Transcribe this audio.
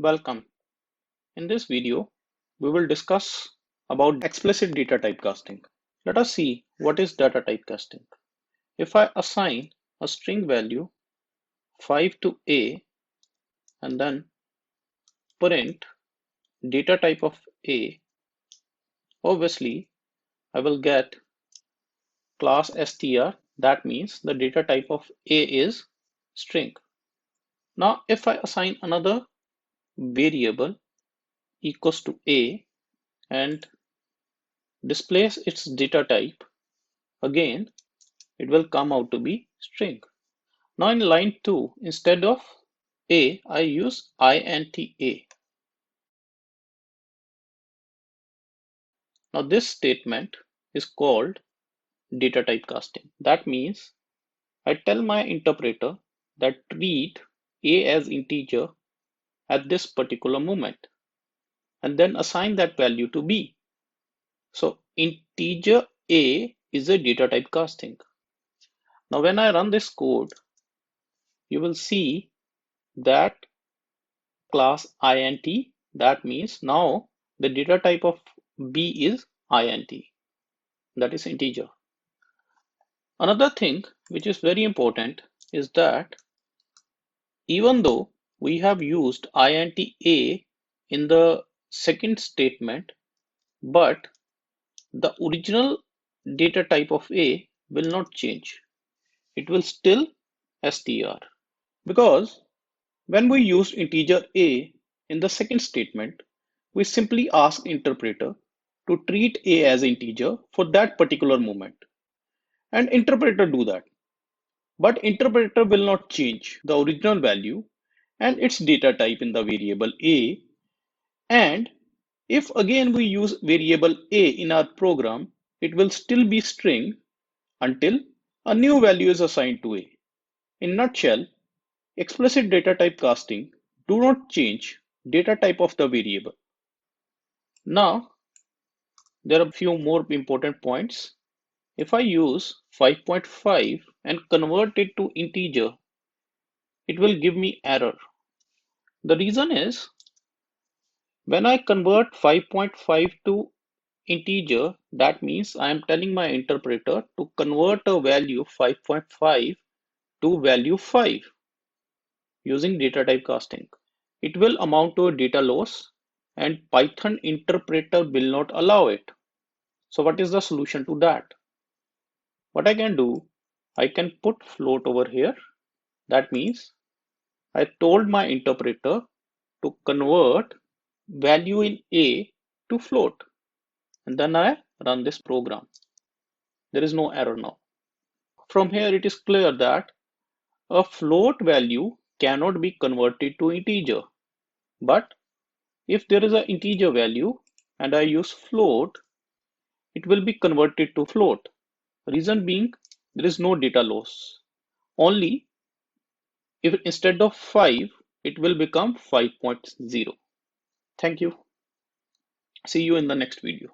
Welcome. In this video, we will discuss about explicit data type casting. Let us see what is data type casting. If I assign a string value 5 to A and then print data type of A, obviously I will get class str. That means the data type of A is string. Now if I assign another variable equals to A and displays its data type, again it will come out to be string. Now in line 2, instead of A, I use int-A. Now this statement is called data type casting. That means I tell my interpreter that treat A as integer at this particular moment and then assign that value to B. So integer A is a data type casting. Now when I run this code, you will see that class int, that means now the data type of B is int, that is integer. Another thing which is very important is that even though we have used int A in the second statement, but the original data type of A will not change. It will still str, because when we used integer A in the second statement, we simply ask interpreter to treat A as integer for that particular moment. And interpreter do that. But interpreter will not change the original value and its data type in the variable A. And if again we use variable A in our program, it will still be string until a new value is assigned to A. In nutshell, explicit data type casting do not change data type of the variable. Now, there are a few more important points. If I use 5.5 and convert it to integer, it will give me error. The reason is when I convert 5.5 to integer, that means I am telling my interpreter to convert a value 5.5 to value 5 using data type casting. It will amount to a data loss and Python interpreter will not allow it. So what is the solution to that? What I can do, I can put float over here. That means I told my interpreter to convert value in A to float, and then I run this program. There is no error now. From here it is clear that a float value cannot be converted to integer, but if there is an integer value and I use float, it will be converted to float. Reason being, there is no data loss. Only if instead of 5, it will become 5.0. Thank you. See you in the next video.